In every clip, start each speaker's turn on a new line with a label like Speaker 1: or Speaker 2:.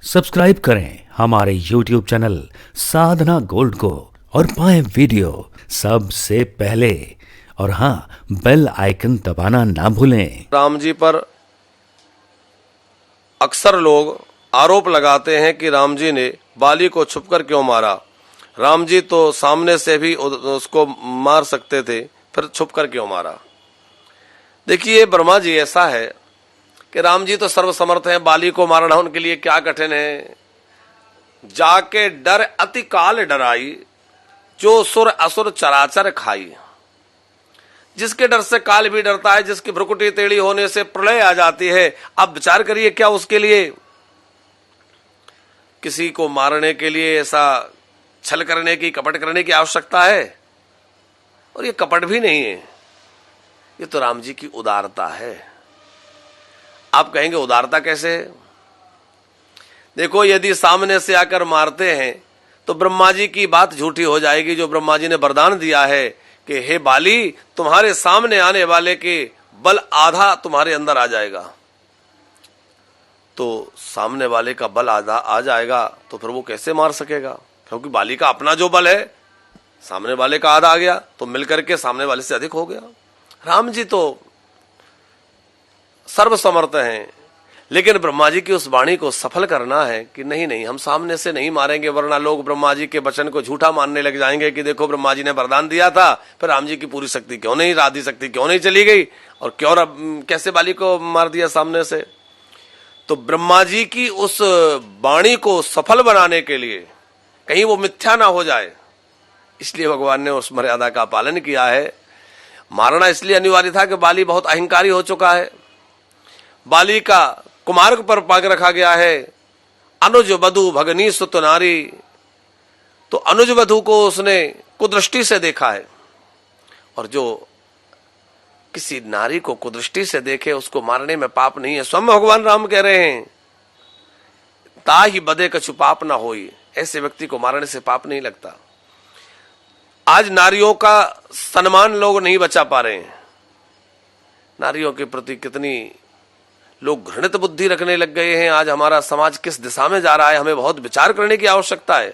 Speaker 1: Subscribe करें हमारे YouTube channel साधना gold को और पाएं वीडियो सबसे पहले। और हाँ, बेल आइकन दबाना ना भूलें।
Speaker 2: राम जी पर अक्सर लोग आरोप लगाते हैं कि राम जी ने बाली को छुपकर क्यों मारा। राम जी तो सामने से भी उसको मार सकते थे, फिर छुपकर क्यों मारा। देखिए, ब्रह्मा जी ऐसा है कि राम जी तो सर्वसमर्थ हैं, बाली को मारना उनके लिए क्या कठिन है। जाके डर अति काल डराई, जो सुर असुर चराचर खाई। जिसके डर से काल भी डरता है, जिसकी भ्रुकुटी टेढ़ी होने से प्रलय आ जाती है। अब विचार करिए, क्या उसके लिए किसी को मारने के लिए ऐसा छल करने की, कपट करने की आवश्यकता है? और ये कपट भी नहीं है, ये तो राम जी की उदारता है। आप कहेंगे उदारता कैसे? देखो, यदि सामने से आकर मारते हैं तो ब्रह्मा जी की बात झूठी हो जाएगी, जो ब्रह्मा जी ने वरदान दिया है कि हे बाली, तुम्हारे सामने आने वाले के बल आधा तुम्हारे अंदर आ जाएगा। तो सामने वाले का बल आधा आ जाएगा तो फिर वो कैसे मार सकेगा? क्योंकि बाली का अपना जो बल है, सामने वाले का आधा आ गया तो मिलकर के सामने वाले से अधिक हो गया। राम जी तो सर्वसमर्थ हैं, लेकिन ब्रह्मा जी की उस वाणी को सफल करना है कि नहीं नहीं, हम सामने से नहीं मारेंगे, वरना लोग ब्रह्मा जी के वचन को झूठा मानने लग जाएंगे कि देखो, ब्रह्मा जी ने वरदान दिया था, फिर राम जी की पूरी शक्ति क्यों नहीं, आधी शक्ति क्यों नहीं चली गई, और क्यों कैसे बाली को मार दिया सामने से। तो ब्रह्मा जी की उस वाणी को सफल बनाने के लिए कहीं वो मिथ्या ना हो जाए, इसलिए भगवान ने उस मर्यादा का पालन किया है। मारना इसलिए अनिवार्य था कि बाली बहुत अहंकारी हो चुका है। बाली का कुमार्ग पर पाग रखा गया है, अनुज वधु भगनी सुत नारी। तो अनुज वधु को उसने कुदृष्टि से देखा है, और जो किसी नारी को कुदृष्टि से देखे उसको मारने में पाप नहीं है। स्वयं भगवान राम कह रहे हैं, ताहि बदे कछु पाप ना होई। ऐसे व्यक्ति को मारने से पाप नहीं लगता। आज नारियों का सम्मान लोग नहीं बचा पा रहे हैं। नारियों के प्रति कितनी लोग घृणित बुद्धि रखने लग गए हैं। आज हमारा समाज किस दिशा में जा रहा है, हमें बहुत विचार करने की आवश्यकता है।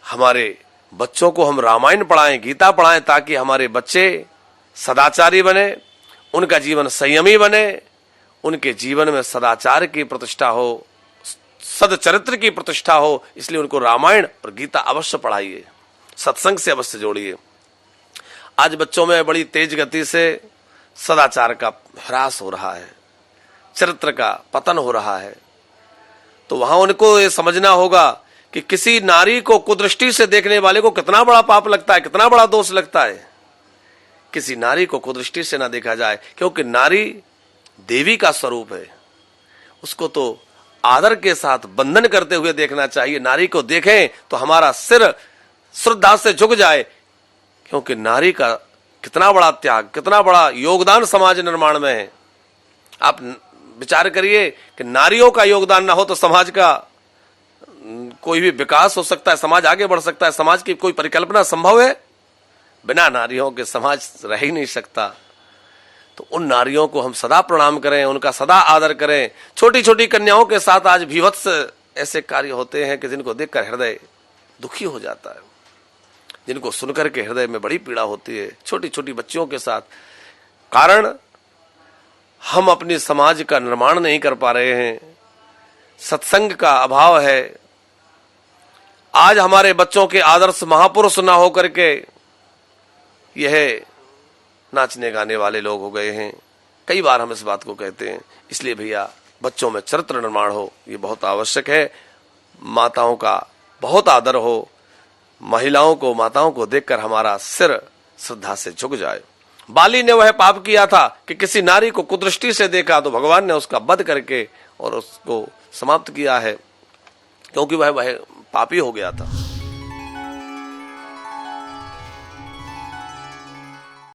Speaker 2: हमारे बच्चों को हम रामायण पढ़ाएं, गीता पढ़ाएं, ताकि हमारे बच्चे सदाचारी बने, उनका जीवन संयमी बने, उनके जीवन में सदाचार की प्रतिष्ठा हो, सदचरित्र की प्रतिष्ठा हो। इसलिए उनको रामायण और गीता अवश्य पढ़ाइए, सत्संग से अवश्य जोड़िए। आज बच्चों में बड़ी तेज गति से सदाचार का ह्रास हो रहा है, चरित्र का पतन हो रहा है। तो वहां उनको ये समझना होगा कि किसी नारी को कुदृष्टि से देखने वाले को कितना बड़ा पाप लगता है, कितना बड़ा दोष लगता है। किसी नारी को कुदृष्टि से ना देखा जाए, क्योंकि नारी देवी का स्वरूप है। उसको तो आदर के साथ बंधन करते हुए देखना चाहिए। नारी को देखें तो हमारा सिर श्रद्धा से झुक जाए, क्योंकि नारी का कितना बड़ा त्याग, कितना बड़ा योगदान समाज निर्माण में है। आप विचार करिए कि नारियों का योगदान ना हो तो समाज का कोई भी विकास हो सकता है, समाज आगे बढ़ सकता है, समाज की कोई परिकल्पना संभव है? बिना नारियों के समाज रह ही नहीं सकता। तो उन नारियों को हम सदा प्रणाम करें, उनका सदा आदर करें। छोटी छोटी कन्याओं के साथ आज भीभत्स ऐसे कार्य होते हैं कि जिनको देखकर हृदय दुखी हो जाता है, जिनको सुनकर के हृदय में बड़ी पीड़ा होती है। छोटी छोटी बच्चियों के साथ, कारण हम अपनी समाज का निर्माण नहीं कर पा रहे हैं, सत्संग का अभाव है। आज हमारे बच्चों के आदर्श महापुरुष ना होकर के यह नाचने गाने वाले लोग हो गए हैं। कई बार हम इस बात को कहते हैं। इसलिए भैया, बच्चों में चरित्र निर्माण हो, ये बहुत आवश्यक है। माताओं का बहुत आदर हो, महिलाओं को, माताओं को देखकर हमारा सिर श्रद्धा से झुक जाए। बाली ने वह पाप किया था कि किसी नारी को कुदृष्टि से देखा, तो भगवान ने उसका वध करके और उसको समाप्त किया है, क्योंकि वह पापी हो गया था।